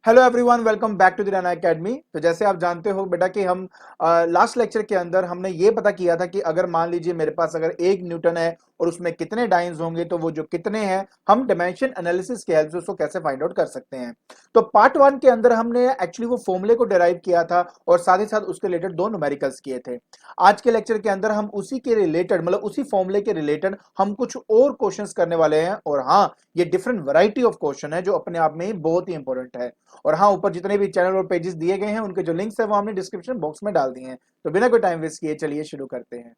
Hello everyone, welcome back to the Raina academy. तो जैसे आप जानते हो बेटा कि हम लास्ट लेक्चर के अंदर हमने ये पता किया था कि अगर मान लीजिए मेरे पास अगर 1 न्यूटन है और उसमें कितने डाइन्स होंगे, तो वो जो कितने हैं हम डायमेंशन एनालिसिस के हेल्प से उसको कैसे फाइंड आउट कर सकते हैं। तो पार्ट 1 के अंदर हमने एक्चुअली वो फॉर्मूले को डिराइव किया था और साथ ही साथ उसके रिलेटेड दो न्यूमेरिकल्स किए थे। आज के लेक्चर के अंदर हम उसी के रिलेटेड मतलब उसी फॉर्मूले के रिलेटेड हम कुछ और क्वेश्चंस करने वाले हैं। और हाँ, ये डिफरेंट वैरायटी ऑफ क्वेश्चन है जो अपने आप में ही बहुत ही इंपॉर्टेंट है। और हाँ, ऊपर जितने भी चैनल और पेजेस दिए गए हैं उनके जो लिंक्स है वो हमने डिस्क्रिप्शन बॉक्स में डाल दिए हैं। तो बिना कोई टाइम वेस्ट किए चलिए शुरू करते हैं।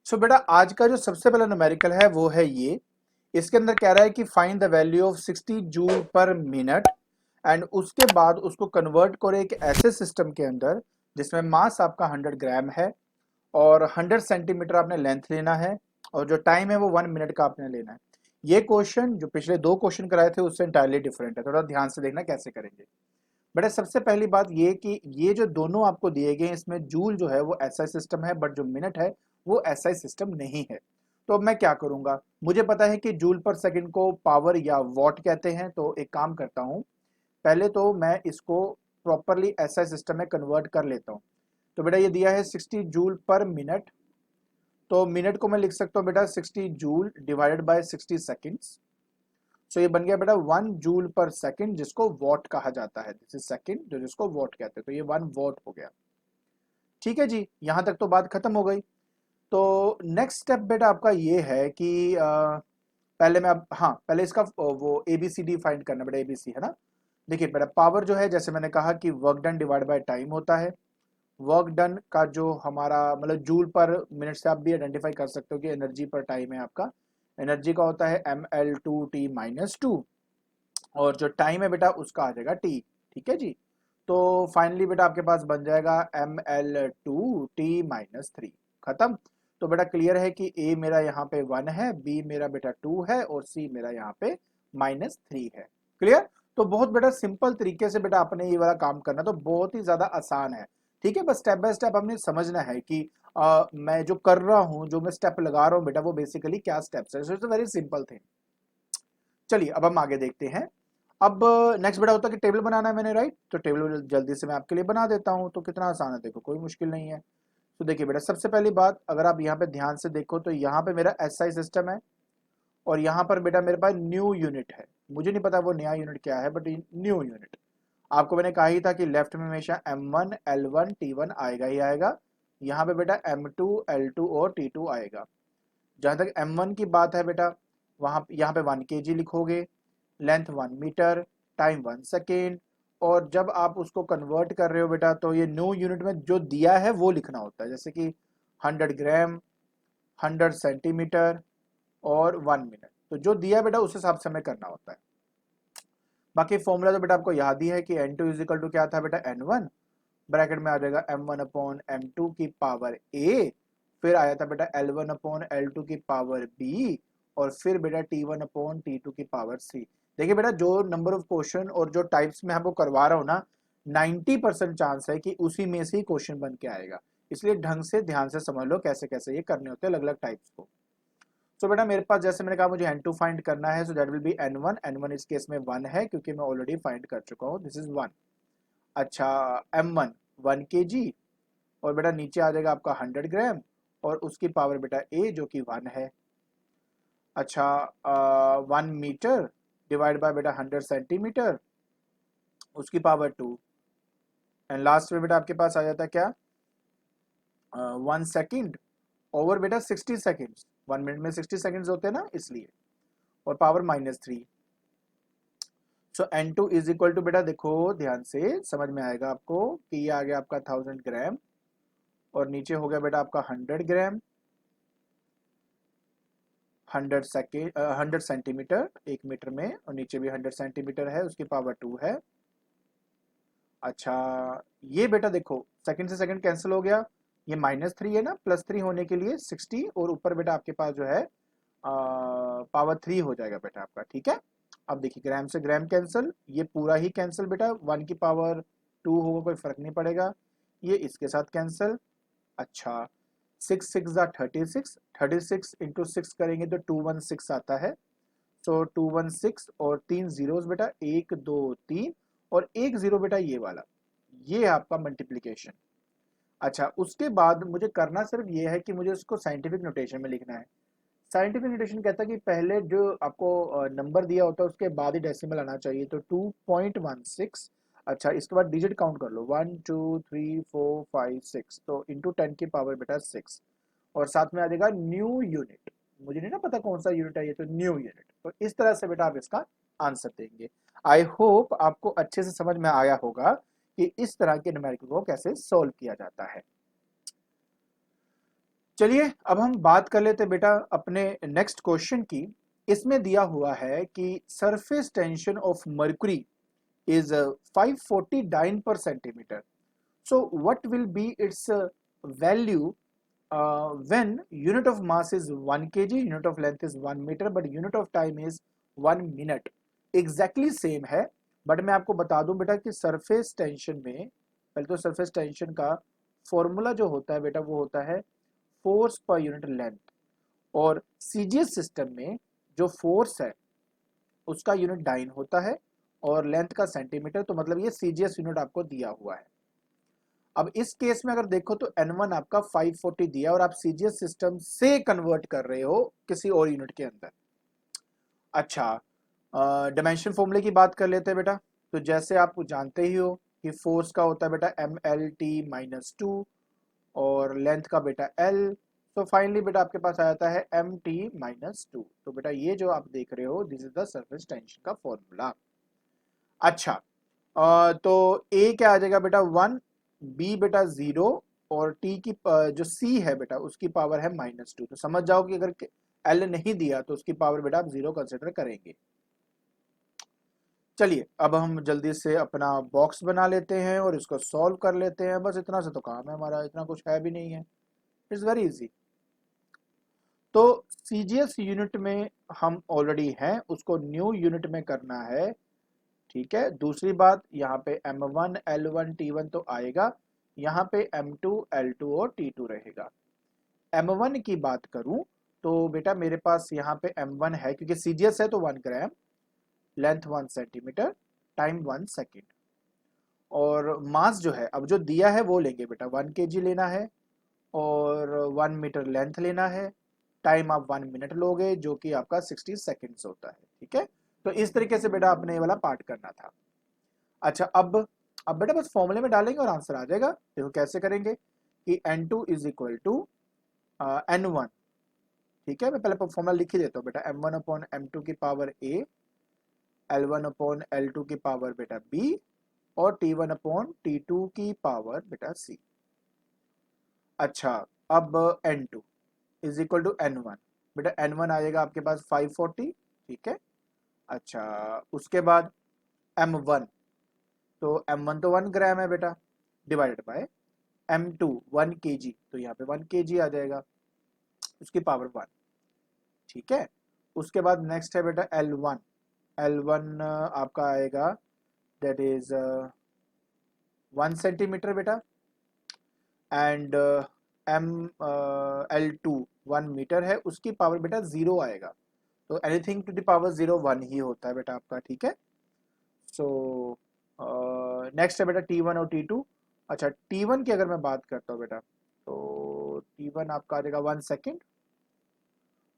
सो बेटा आज का जो सबसे पहला न्यूमेरिकल है वो है ये। इसके अंदर कह रहा है कि find the value of 60 joule पर मिनट एंड उसके बाद उसको कन्वर्ट करो एक ऐसे सिस्टम के अंदर जिसमें मास आपका 100 ग्राम है और 100 सेंटीमीटर आपने लेंथ लेना है और जो टाइम है वो 1 मिनट का आपने लेना है। ये क्वेश्चन जो पिछले दो क्वेश्चन कराए थे उससे इंटायरली डिफरेंट है, थोड़ा ध्यान से देखना कैसे करेंगे। बेटा सबसे पहली बात ये कि ये जो दोनों आपको दिए गए हैं इसमें जूल जो है वो एसआई सिस्टम है, बट जो मिनट है वो एसआई सिस्टम नहीं है। तो अब मैं क्या करूंगा, मुझे पता है कि जूल पर सेकंड को पावर या वॉट कहते हैं। तो एक काम करता हूं, पहले तो मैं इसको प्रॉपरली एसआई सिस्टम में कन्वर्ट कर लेता हूं। तो बेटा ये दिया है 60 जूल पर मिनट, तो मिनट को मैं लिख सकता हूँ बेटा 60 जूल डिवाइडेड बाय 60 सेकेंड्स। सो ये बन गया बेटा 1 जूल पर सेकेंड, जिसको वॉट कहा जाता है। दिस इज सेकेंड, जो जिसको वॉट कहते हैं, तो ये 1 वॉट हो गया। ठीक है जी, यहां तक तो बात खत्म हो गई। तो नेक्स्ट स्टेप बेटा आपका ये है कि पहले मैं अब हाँ पहले इसका वो एबीसीडी फाइंड करना बेटा। एबीसी है ना, देखिए बेटा पावर जो है जैसे मैंने कहा कि work done divide by time होता है। वर्क डन का जो हमारा मतलब जूल पर मिनट से आप भी आइडेंटिफाई कर सकते हो कि एनर्जी पर टाइम है आपका। एनर्जी का होता है ml2t-2 और जो टाइम है बेटा उसका आ जाएगा टी। ठीक है जी। तो फाइनली बेटा आपके पास बन जाएगा ml2t-3। खत्म। तो बेटा क्लियर है कि ए मेरा यहाँ पे 1 है, बी मेरा बेटा 2 है और सी मेरा यहाँ पे -3 है। क्लियर। तो बहुत बेटा सिंपल तरीके से बेटा अपने ये वाला काम करना तो बहुत ही ज्यादा आसान है। ठीक है, बस स्टेप बाय स्टेप हमने समझना है कि मैं जो कर रहा हूँ, जो मैं स्टेप लगा रहा हूँ बेटा, वो बेसिकली क्या स्टेप्स है। So it's very simple thing. चलिए अब हम आगे देखते हैं। अब नेक्स्ट बेटा होता है कि टेबल बनाना है मैंने, राइट। तो टेबल जल्दी से मैं आपके लिए बना देता हूं। तो कितना आसान है, देखो कोई मुश्किल नहीं है। तो देखिए बेटा सबसे पहली बात, अगर आप यहाँ पे ध्यान से देखो तो यहाँ पे मेरा एसआई सिस्टम है और यहाँ पर बेटा मेरे पास न्यू यूनिट है। मुझे नहीं पता वो नया यूनिट क्या है, बट न्यू यूनिट। आपको मैंने कहा ही था कि लेफ्ट में हमेशा M1 L1 T1 आएगा ही आएगा। यहाँ पे बेटा M2 L2 और T2 आएगा। जहां तक M1 की बात है बेटा, वहां यहाँ पे 1 kg लिखोगे, लेंथ 1 मीटर, टाइम 1 सेकेंड। और जब आप उसको कन्वर्ट कर रहे हो बेटा तो ये न्यू यूनिट में जो दिया है वो लिखना होता है, जैसे कि 100 ग्राम, 100 सेंटीमीटर और 1 मिनट। तो जो दिया बेटा उस हिसाब से हमें करना होता है। बाकी फॉर्मूला तो बेटा आपको याद ही है कि N2 इज इक्वल टू क्या था बेटा, N1। ब्रैकेट में आ जाएगा M1/M2 की पावर A, फिर आया था बेटा L1/L2 की पावर B, और फिर बेटा T1/T2 की पावर C। देखिए बेटा जो नंबर ऑफ क्वेश्चन और जो टाइप्स में आपको करवा रहा हूँ ना, 90% चांस है कि उसी में से ही क्वेश्चन बन के आएगा। इसलिए ढंग से ध्यान से समझ लो कैसे कैसे ये करने होते हैं अलग अलग टाइप्स को। सो बेटा मेरे पास जैसे मैंने कहा मुझे N2 फाइंड करना है, so that will be N1। N1 इस केस में 1 है क्योंकि मैं ऑलरेडी फाइंड कर चुका हूँ, दिस इज 1। अच्छा, M1 1 kg और बेटा नीचे आ जाएगा आपका 100 ग्राम और उसकी पावर बेटा A जो कि 1 है। अच्छा, 1 मीटर डिवाइड बाय बेटा 100 सेंटीमीटर, उसकी पावर 2। एंड लास्ट में बेटा आपके पास आ जाता है क्या, 1 सेकेंड ओवर बेटा 60 सेकेंड्स। 1 मिनट में 60 सेकेंड्स होते हैं ना, इसलिए। और power -3। So N2 is equal to बेटा देखो ध्यान से समझ में आएगा आपको कि ये आ गया आपका 1000 ग्राम और नीचे हो गया बेटा आपका 100 ग्राम, 100 सेंटीमीटर 1 मीटर में, और नीचे भी 100 सेंटीमीटर है, उसकी पावर 2 है। अच्छा, ये बेटा देखो सेकंड से सेकंड कैंसिल हो गया, ये -3 है ना, +3 होने के लिए 60 और ऊपर बेटा आपके पास जो है पावर 3 हो जाएगा बेटा आपका। ठीक है, अब देखिए ग्राम से ग्राम कैंसिल, ये पूरा ही कैंसिल बेटा, 1 की पावर 2 होगा कोई फर्क नहीं पड़ेगा, ये इसके साथ कैंसिल। अच्छा, 6 6 ज़ा 36, 36 इंटू 6 करेंगे तो 216 आता है। सो 216 और 3 जीरोस बेटा, 1 2 3 और 1 जीरो बेटा ये वाला, ये है आपका मल्टीप्लीकेशन। अच्छा, उसके बाद मुझे करना सिर्फ ये है कि मुझे उसको साइंटिफिक नोटेशन में लिखना है। साइंटिफिक नोटेशन कहता है कि पहले जो आपको नंबर दिया होता है उसके बाद ही डेसिमल आना चाहिए, तो 2.16। अच्छा, इसके बाद डिजिट काउंट कर लो, 1 2 3 4 5 6, तो इंटू 10 की पावर बेटा 6, और साथ में आ जाएगा न्यू यूनिट। मुझे नहीं ना पता कौन सा यूनिट है ये, तो न्यू यूनिट। तो इस तरह से बेटा आप इसका आंसर देंगे। आई होप आपको अच्छे से समझ में आया होगा कि इस तरह के न्यूमेरिकल को कैसे सोल्व किया जाता है। चलिए अब हम बात कर लेते बेटा अपने नेक्स्ट क्वेश्चन की। इसमें दिया हुआ है कि surface tension of mercury is 540 dyne per centimeter. So what will be its value when unit of mass is 1 kg, unit of length is 1 meter, but unit of time is 1 minute. Exactly same है, but मैं आपको बता दूं बेटा कि surface tension में, पहले तो सरफेस टेंशन का फॉर्मूला जो होता है बेटा वो होता है फोर्स पर यूनिट लेंथ, और सीजीएस सिस्टम में जो फोर्स है उसका यूनिट डाइन होता है और लेंथ का सेंटीमीटर, तो मतलब ये सीजीएस यूनिट आपको दिया हुआ है। अब इस केस में अगर देखो तो N1 आपका 540 दिया और आप सीजीएस सिस्टम से कन्वर्ट कर रहे हो किसी और यूनिट के अंदर। अच्छा, डायमेंशन फॉर्मूले की बात कर लेते हैं बेटा। तो जैसे आप जानते ही हो कि फोर्स का होता है बेटा MLT-2 और लेंथ का बेटा L, तो फाइनली बेटा आपके पास आ जाता है MT-2। तो बेटा ये जो आप देख रहे हो this is the surface tension का फॉर्मूला। अच्छा, तो ए क्या आ जाएगा बेटा 1, बी बेटा 0, और टी की जो सी है बेटा उसकी पावर है -2। तो समझ जाओ कि अगर एल नहीं दिया तो उसकी पावर बेटा आप 0 कंसिडर करेंगे। चलिए अब हम जल्दी से अपना बॉक्स बना लेते हैं और इसको सॉल्व कर लेते हैं। बस इतना से तो काम है हमारा, इतना कुछ है भी नहीं है, इट्स वेरी इजी। तो सीजीएस यूनिट में हम ऑलरेडी हैं, उसको न्यू यूनिट में करना है। ठीक है, दूसरी बात यहाँ पे M1 L1 T1 तो आएगा, यहाँ पे M2 L2 और T2 रहेगा। M1 की बात करूं तो बेटा मेरे पास यहाँ पे M1 है, क्योंकि सीजीएस है तो 1 ग्राम, लेंथ 1 सेंटीमीटर, टाइम 1 सेकेंड, और मास जो है अब जो दिया है वो लेंगे बेटा 1 kg लेना है, और 1 मीटर लेंथ लेना है, टाइम आप 1 मिनट लोगे जो कि आपका 60 सेकेंड्स होता है। ठीक है, तो इस तरीके से बेटा आपने ये वाला पार्ट करना था। अच्छा, अब बेटा बस फॉर्मूले में डालेंगे और आंसर आ जाएगा। देखो कैसे करेंगे कि N2 is equal to N1। ठीक है, मैं पहले फॉर्मूला लिख ही देता हूँ बेटा, M1 अपॉन M2 की power A, L1 upon L2 की पावर बेटा B, और T1 अपॉन T2 की पावर बेटा C। अच्छा, अब N2 is equal to N1, बेटा N1 आ जाएगा आपके पास 540। ठीक है, अच्छा उसके बाद M1, तो M1 तो 1 ग्राम है बेटा, डिवाइडेड बाय M2 1 kg, तो यहाँ पे 1 kg आ जाएगा, उसकी पावर 1। ठीक है, उसके बाद नेक्स्ट है बेटा L1, L1 आपका आएगा दैट इज 1 सेंटीमीटर बेटा, एंड L2 1 मीटर है, उसकी पावर बेटा 0 आएगा। तो एनीथिंग टू द पावर 0 1 ही होता है बेटा आपका। ठीक है, सो नेक्स्ट है बेटा T1 और T2। अच्छा, T1 की अगर मैं बात करता हूँ बेटा, तो T1 आपका आ जाएगा 1 सेकेंड,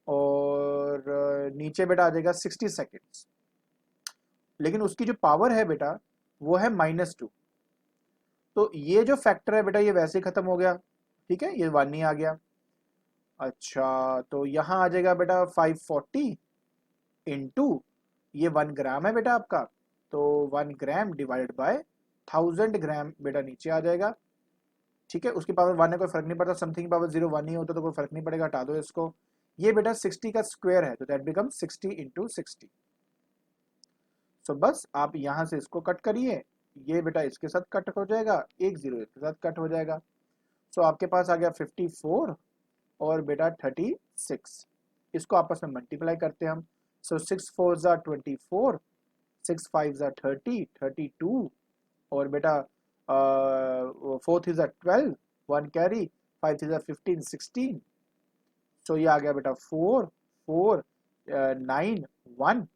और नीचे बेटा आ जाएगा 60 सेकेंड्स, लेकिन उसकी जो पावर है बेटा वो है -2। तो ये जो फैक्टर है बेटा ये वैसे ही खत्म हो गया। ठीक है, ये 1 ही आ गया। अच्छा, तो यहाँ आ जाएगा बेटा 540 इंटू, ये 1 ग्राम है बेटा आपका, तो 1 ग्राम डिवाइडेड बाय 1000 ग्राम बेटा नीचे आ जाएगा। ठीक है, उसकी पावर 1 है, कोई फर्क नहीं पड़ता, समथिंग पावर 0 1 ही होता तो कोई फर्क नहीं पड़ेगा, हटा दो इसको। ये बेटा 60 का स्क्वायर है, तो दैट बिकम 60 इंटू 60। सो बस आप यहाँ से इसको कट करिए, ये बेटा इसके साथ कट हो जाएगा, एक जीरो इसके साथ कट हो जाएगा। सो आपके पास आ गया 54 और बेटा 36, इसको आपस में मल्टीप्लाई करते हैं हम। सो 6 4 ज़ा 24, 6 5 ज़ा 30, 32, और बेटा 4 3 ज़ा 12, 1 कैरी, 5 3 15 16, सो ये आ गया बेटा 4 4 9 1,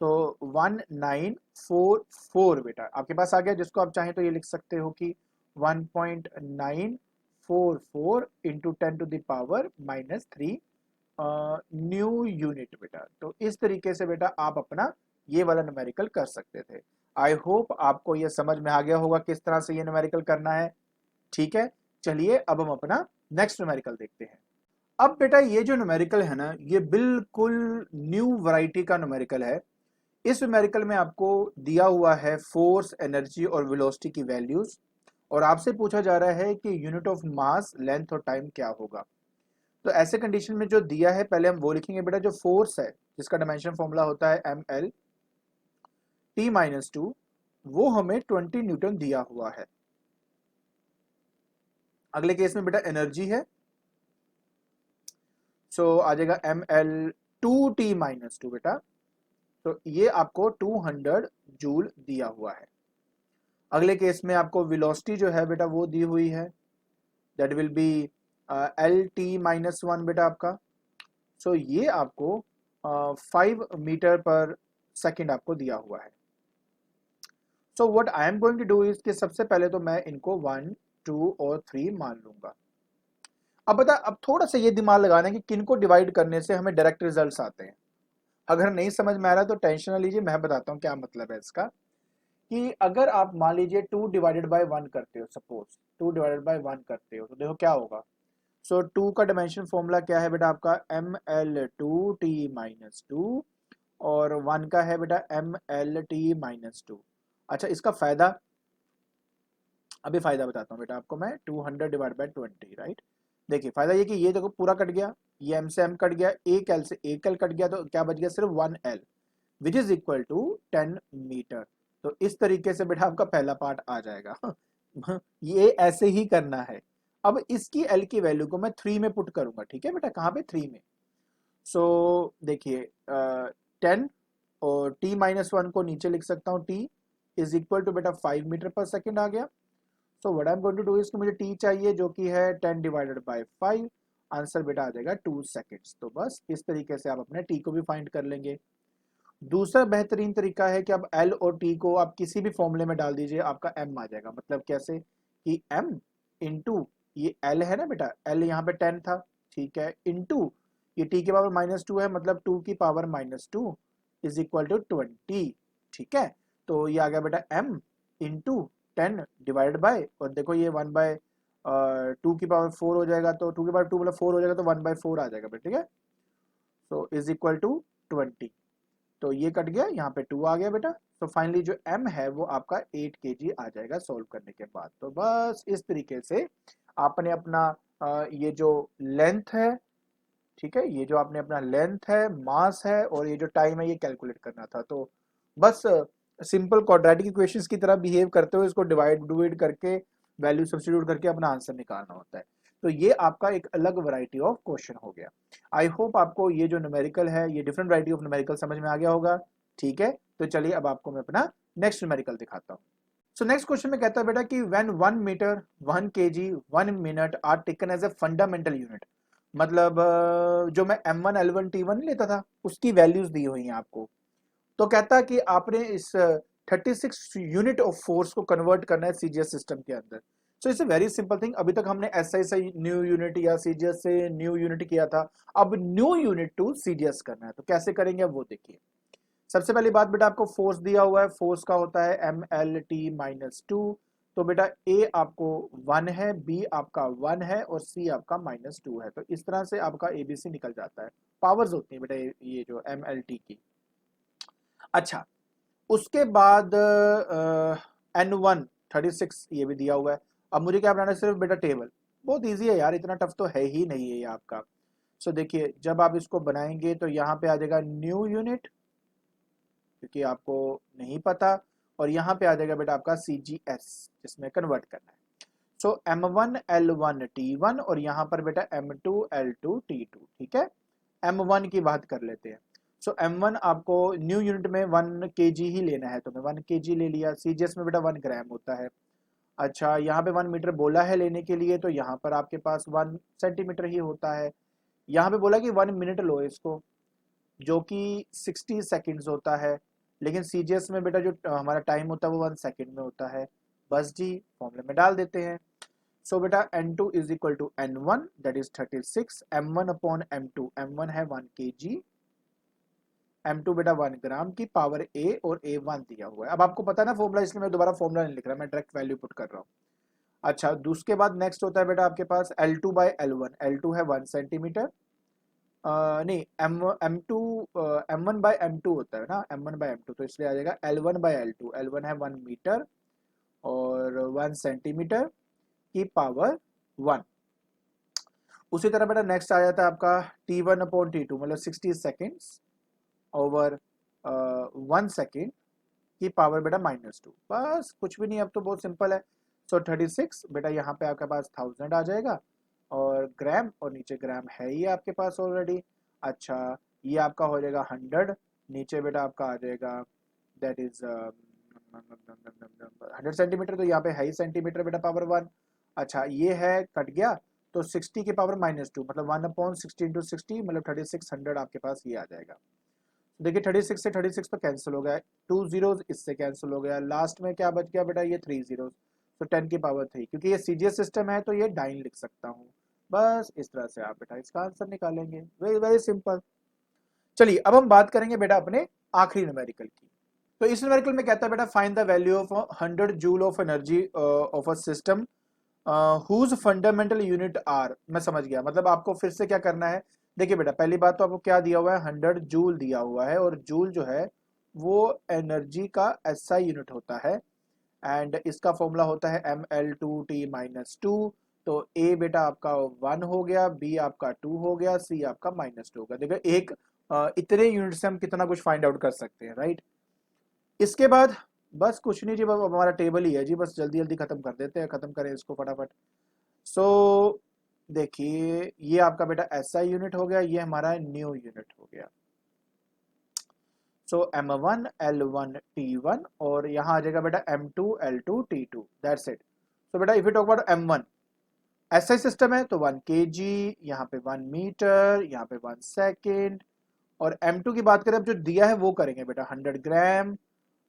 तो 1944 बेटा आपके पास आ गया, जिसको आप चाहें तो ये लिख सकते हो कि 1.944 इंटू 10⁻³ न्यू यूनिट बेटा। तो इस तरीके से बेटा आप अपना ये वाला न्यूमेरिकल कर सकते थे। आई होप आपको ये समझ में आ गया होगा किस तरह से ये न्यूमेरिकल करना है। ठीक है, चलिए अब हम अपना नेक्स्ट न्यूमेरिकल देखते हैं। अब बेटा ये जो न्यूमेरिकल है ना, ये बिल्कुल न्यू वैरायटी का न्यूमेरिकल है। इस न्यूमेरिकल में आपको दिया हुआ है फोर्स, एनर्जी और वेलोसिटी की वैल्यूज, और आपसे पूछा जा रहा है कि यूनिट ऑफ मास, लेंथ और टाइम क्या होगा। तो ऐसे कंडीशन में जो दिया है पहले हम वो लिखेंगे बेटा। जो फोर्स है जिसका डायमेंशन फॉर्मूला होता है mL(T-2), वो हमें 20 न्यूटन दिया हुआ है। अगले केस में बेटा एनर्जी है, सो आ जाएगा mL(2T-2) बेटा, तो ये आपको 200 जूल दिया हुआ है। अगले केस में आपको वेलोसिटी जो है बेटा वो दी हुई है, दैट विल बी LT-1 बेटा आपका, सो ये आपको 5 मीटर पर सेकेंड आपको दिया हुआ है। So what I am going to do is कि सबसे पहले तो मैं इनको 1 2 और 3 मान लूंगा। अब बता, अब थोड़ा सा ये दिमाग लगाना है कि किन को डिवाइड करने से हमें डायरेक्ट रिजल्ट्स आते हैं। अगर नहीं समझ में आ रहा तो टेंशन ना लीजिए, मैं बताता हूँ क्या मतलब है इसका। कि अगर आप मान लीजिए 2/1 करते हो, सपोज 2/1 करते हो, तो देखो क्या होगा। सो 2 का डायमेंशन फॉर्मूला क्या है बेटा आपका, mL(2T-2), और 1 का है बेटा mL(T-2). अच्छा, इसका फायदा, अभी फायदा बताता हूँ बेटा आपको मैं। 200/20, राइट। देखिए फायदा ये कि ये देखो पूरा कट गया, ये m से m कट गया, एक l से एक l कट गया, तो क्या बच गया, सिर्फ 1l, which is equal to 10 metre. तो इस तरीके से बेटा आपका पहला पार्ट आ जाएगा। ये ऐसे ही करना है। अब इसकी l की वैल्यू को मैं 3 में पुट करूंगा, ठीक है बेटा, कहाँ पे, 3 में। सो देखिए 10 और t-1 को नीचे लिख सकता हूँ, t इज इक्वल टू बेटा 5 मीटर पर सेकेंड आ गया। So what I am going to do is कि मुझे t चाहिए जो कि है 10/5, आंसर बेटा आ जाएगा 2 सेकेंड्स। तो बस इस तरीके से आप अपने t को भी फाइंड कर लेंगे। दूसरा बेहतरीन तरीका है कि आप l और t को आप किसी भी फॉर्मूले में डाल दीजिए, आपका m आ जाएगा। मतलब कैसे कि m इंटू ये l है ना बेटा, l यहाँ पे 10 था, ठीक है, इंटू ये t की पावर -2 है, मतलब 2 की पावर -2 इज इक्वल टू 20, ठीक है। तो ये आ गया बेटा m इंटू 10 डिवाइड बाय, और देखो ये 1/2 की पावर 4 हो जाएगा, तो 2 की पावर 2 मतलब 4 हो जाएगा, तो 1/4 आ जाएगा बेटा, ठीक है। सो इज इक्वल टू 20, तो ये कट गया, यहाँ पे 2 आ गया बेटा। तो फाइनली जो m है वो आपका 8 kg आ जाएगा सॉल्व करने के बाद। तो बस इस तरीके से आपने अपना ये जो लेंथ है, ठीक है, ये जो आपने अपना लेंथ है, मास है और ये जो टाइम है, ये कैलकुलेट करना था। तो बस सिंपल क्वाड्रेटिक इक्वेशंस की तरह बिहेव करते हुए इसको डिवाइड करके वैल्यू सब्स्टिट्यूट करके अपना आंसर निकालना होता है। तो ये आपका एक अलग वैरायटी ऑफ क्वेश्चन हो गया। आई होप आपको ये जो न्यूमेरिकल है, ये डिफरेंट वैरायटी ऑफ न्यूमेरिकल समझ में आ गया होगा। ठीक है, तो चलिए अब आपको मैं अपना नेक्स्ट न्यूमेरिकल दिखाता हूँ। सो नेक्स्ट क्वेश्चन में कहता है बेटा कि when 1 metre 1 kg 1 minute are taken as a fundamental unit, मतलब जो मैं m1 l1 t1 लेता था उसकी वैल्यूज दी हुई हैं आपको। तो कहता है कि आपने इस 36 यूनिट ऑफ फोर्स को कन्वर्ट करना है सीजीएस सिस्टम के अंदर। So it's a very simple thing. अभी तक हमने एसआई से न्यू यूनिट या सीजीएस से न्यू यूनिट किया था, अब न्यू यूनिट टू सीजीएस करना है। तो कैसे करेंगे वो देखिए। सबसे पहली बात बेटा, आपको फोर्स दिया हुआ है, फोर्स का होता है mL(T-2), तो बेटा A आपको 1 है, B आपका 1 है और C आपका -2 है। तो इस तरह से आपका ABC निकल जाता है। पावर्स होती है बेटा ये जो mLT की। अच्छा, उसके बाद N1 36 ये भी दिया हुआ है। अब मुझे क्या बनाना है, सिर्फ बेटा टेबल। बहुत ईजी है यार, इतना टफ तो है ही नहीं है ये आपका। सो देखिए जब आप इसको बनाएंगे तो यहाँ पे आ जाएगा न्यू यूनिट, क्योंकि आपको नहीं पता, और यहाँ पे आ जाएगा बेटा आपका CGS जिसमें कन्वर्ट करना है। सो M1 L1 T1 और यहाँ पर बेटा M2 L2 T2, ठीक है। M1 की बात कर लेते हैं। सो M1 आपको न्यू यूनिट में 1 kg ही लेना है, तो मैं 1 kg ले लिया। CGS में बेटा 1 ग्राम होता है। अच्छा, यहाँ पे 1 मीटर बोला है लेने के लिए, तो यहाँ पर आपके पास 1 सेंटीमीटर ही होता है। यहाँ पे बोला कि 1 मिनट लो इसको, जो कि 60 सेकंड्स होता है, लेकिन सीजीएस में बेटा जो हमारा टाइम होता है वो 1 सेकंड में होता है। बस जी, फॉर्मूले में डाल देते हैं। सो बेटा N2 is equal to N1 that is 36, M1 upon M2, M1 है 1 kg, M2 बेटा 1 ग्राम की पावर A और A 1 दिया हुआ है। अब आपको पता है ना फॉर्मूला, इसलिए मैं दोबारा फॉर्मूला नहीं लिख रहा, मैं डायरेक्ट वैल्यू पुट कर रहा हूँ। अच्छा, उसके बाद नेक्स्ट होता है बेटा आपके पास L2 बाई L1, L2 है 1 सेंटीमीटर, नहीं M2 M1 बाई M2 होता है ना, M1 बाई M2, तो इसलिए आ जाएगा L1 बाई L2, L1 है 1 मीटर और 1 सेंटीमीटर की पावर 1। उसी तरह बेटा नेक्स्ट आ जाता है आपका T1 अपॉन T2, मतलब 60 सेकेंड्स ओवर 1 सेकेंड की पावर बेटा -2। बस कुछ भी नहीं, अब तो बहुत सिंपल है। सो 36 बेटा यहाँ पे आपके पास 1000 आ जाएगा, और ग्राम, और नीचे ग्राम है ही आपके पास ऑलरेडी। अच्छा, ये आपका हो जाएगा 100, नीचे बेटा आपका आ जाएगा दैट इज 100 सेंटीमीटर, तो यहाँ पे है ही सेंटीमीटर बेटा पावर 1। अच्छा, ये है कट गया, तो 60 की पावर -2, मतलब 1 अपॉन 60 इंटू 60, मतलब 3600 आपके पास ये आ जाएगा। देखिए 36 से 36 तो कैंसिल हो गया, 2 जीरोस इससे कैंसिल हो गया, लास्ट में क्या बच गया बेटा, ये 3 जीरोस, तो 10 की पावर 3, क्योंकि ये सीजीएस सिस्टम है तो ये डाइन लिख सकता हूँ। बस इस तरह से आप बेटा इसका आंसर निकालेंगे, वेरी वेरी सिंपल। चलिए अब हम बात करेंगे बेटा अपने आखिरी न्यूमेरिकल की। तो इस न्यूमेरिकल में कहता है बेटा find the value of 100 joule of energy of a system whose fundamental unit are. मैं समझ गया, मतलब आपको फिर से क्या करना है। देखिए बेटा पहली बात तो आपको क्या दिया हुआ है, 100 जूल दिया हुआ है, और जूल जो है वो एनर्जी का एसआई यूनिट होता है, एंड इसका फॉर्मूला होता है ml2t-2। तो ए बेटा आपका 1 हो गया, बी आपका 2 हो गया, सी आपका -2 होगा। देखो एक इतने यूनिट से हम कितना कुछ फाइंड आउट कर सकते हैं, राइट। इसके बाद बस कुछ नहीं जी, बस हमारा टेबल ही है जी, बस जल्दी जल्दी खत्म कर देते हैं, खत्म करें इसको फटाफट। सो देखिए ये आपका बेटा एसआई यूनिट हो गया, ये हमारा न्यू यूनिट हो गया। सो M1 L1 T1, और यहाँ आ जाएगा बेटा M2 L2 T2, that's it. So बेटा if you talk about M1 SI system है तो 1 kg, यहाँ पे 1 मीटर, यहाँ पे 1 सेकेंड, और M2 की बात करें अब जो दिया है वो करेंगे बेटा 100 ग्राम,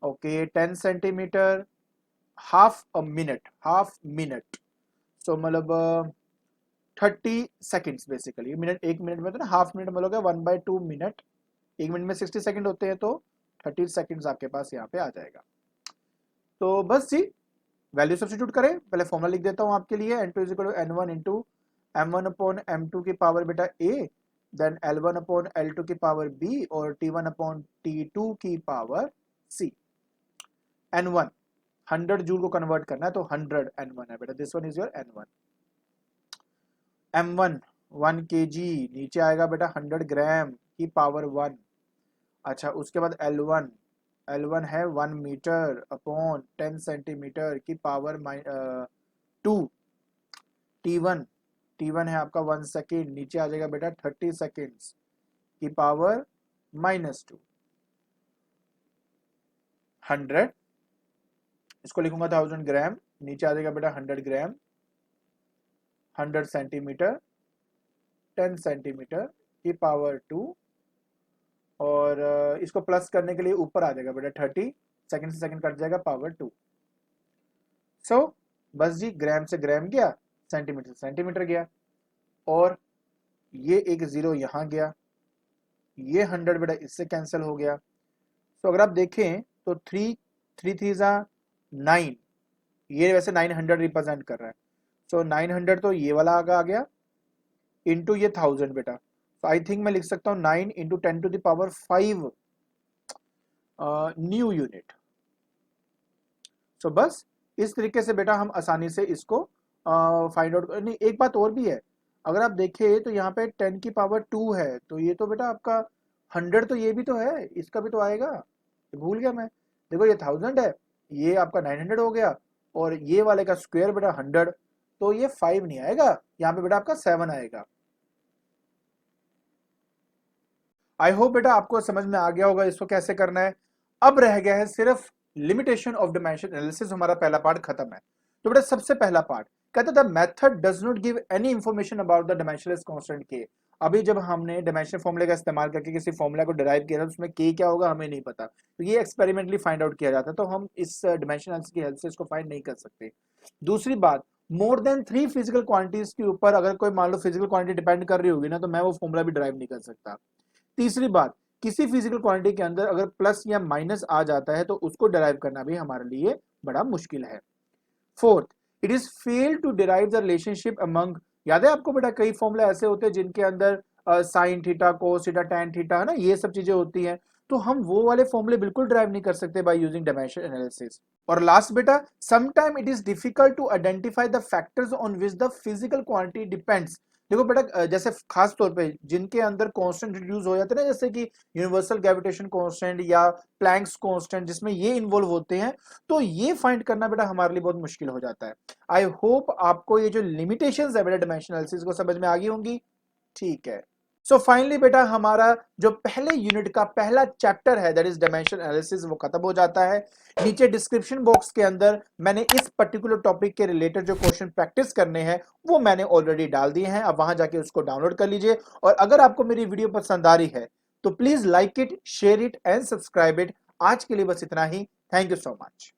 ओके 10 सेंटीमीटर, हाफ मिनट, सो मतलब 30 सेकेंड्स बेसिकली। मिनट, 1 मिनट में तो ना हाफ मिनट मतलब 1/2 मिनट, 1 मिनट में 60 सेकंड होते हैं, तो 30 सेकंड्स आपके पास यहाँ पे आ जाएगा। तो बस जी वैल्यू सब्स्टिट्यूट करें, पहले फॉर्मूला लिख देता हूँ आपके लिए, N2 is equal to N1 into M1 upon M2 की पावर बेटा A, then L1 upon L2 की पावर B, और T1 अपॉन T2 की पावर C। N1 100 जूल को कन्वर्ट करना है, तो 100 N1 है बेटा, this one is your N1। M1 1 kg, नीचे आएगा बेटा 100 ग्राम की पावर 1। अच्छा, उसके बाद L1 है 1 मीटर अपॉन 10 सेंटीमीटर की पावर 2। T1 है आपका 1 सेकेंड, नीचे आ जाएगा बेटा 30 सेकेंड्स की पावर -2। 100, इसको लिखूंगा 1000 ग्राम, नीचे आ जाएगा बेटा 100 ग्राम, 100 सेंटीमीटर, 10 सेंटीमीटर की पावर 2, और इसको प्लस करने के लिए ऊपर आ जाएगा बेटा 30 सेकंड से सेकंड कट जाएगा, पावर 2। सो बस जी ग्राम से ग्राम गया, सेंटीमीटर से सेंटीमीटर गया, और ये एक जीरो यहाँ गया, ये 100 बेटा इससे कैंसिल हो गया। तो अगर आप देखें तो 3 जा 9, ये वैसे 900 रिप्रेजेंट कर रहा है, सो 900 तो ये वाला आ गया, इंटू ये 1000 बेटा, तो आई थिंक मैं लिख सकता हूँ 9 into 10 to the power 5 new unit. So बस इस तरीके से बेटा हम आसानी से इसको फाइंड आउट। नहीं, एक बात और भी है, अगर आप देखें तो यहाँ पे 10 की पावर 2 है, तो ये तो बेटा आपका 100 तो ये भी तो है, इसका भी तो आएगा, ये भूल गया मैं। देखो ये 1000 है, ये आपका 900 हो गया, और ये वाले का स्क्वायर बेटा 100, तो ये 5 नहीं आएगा, यहाँ पे बेटा आपका 7 आएगा। आई होप बेटा आपको समझ में आ गया होगा इसको कैसे करना है। अब रह गया है सिर्फ लिमिटेशन ऑफ डायमेंशन एनालिसिस, हमारा पहला पार्ट खत्म है। तो बेटा सबसे पहला पार्ट कहता था method does not give any information about the dimensionless constant के। अभी जब हमने डायमेंशनल फॉर्मूले का इस्तेमाल करके किसी फॉर्मूला को डिराइव किया था, उसमें के क्या होगा हमें नहीं पता, तो ये एक्सपेरिमेंटली फाइंड आउट किया जाता है, तो हम इस डायमेंशनल एनालिसिस की हेल्प से इसको फाइंड नहीं कर सकते। दूसरी बात, मोर देन 3 फिजिकल क्वांटिटीज के ऊपर अगर कोई मान लो फिजिकल क्वांटिटी डिपेंड कर रही होगी ना, तो मैं वो फॉर्मूला भी डिराइव नहीं कर सकता। तीसरी बात, किसी फिजिकल क्वांटिटी के अंदर अगर प्लस या माइनस आ जाता है तो उसको डिराइव करना भी हमारे लिए बड़ा मुश्किल है। Fourth, it is fail to derive the relationship among, याद है आपको बेटा कई फॉर्मूला ऐसे होते हैं जिनके अंदर sine theta, cos theta, tan theta, है ना, ये सब चीजें होती हैं, तो हम वो वाले फॉर्मूले बिल्कुल ड्राइव नहीं कर सकते बाय यूजिंग डायमेंशन एनालिसिस। और लास्ट बेटा, sometime it is difficult to identify the factors on which the physical quantity depends. देखो बेटा जैसे खास तौर पे जिनके अंदर कांस्टेंट रिड्यूस हो जाते हैं ना, जैसे कि यूनिवर्सल ग्रेविटेशन कांस्टेंट या प्लैंक्स कांस्टेंट, जिसमें ये इन्वॉल्व होते हैं, तो ये फाइंड करना बेटा हमारे लिए बहुत मुश्किल हो जाता है। आई होप आपको ये जो लिमिटेशंस है बेटा डायमेंशन एनालिसिस को समझ में आ गई होंगी। ठीक है, सो फाइनली बेटा हमारा जो पहले यूनिट का पहला चैप्टर है दैट इज डायमेंशन एनालिसिस वो खत्म हो जाता है। नीचे डिस्क्रिप्शन बॉक्स के अंदर मैंने इस पर्टिकुलर टॉपिक के रिलेटेड जो क्वेश्चन प्रैक्टिस करने हैं वो मैंने ऑलरेडी डाल दिए हैं, अब वहां जाके उसको डाउनलोड कर लीजिए। और अगर आपको मेरी वीडियो पसंद आ रही है तो please like it, share it and subscribe it. आज के लिए बस इतना ही। Thank you so much.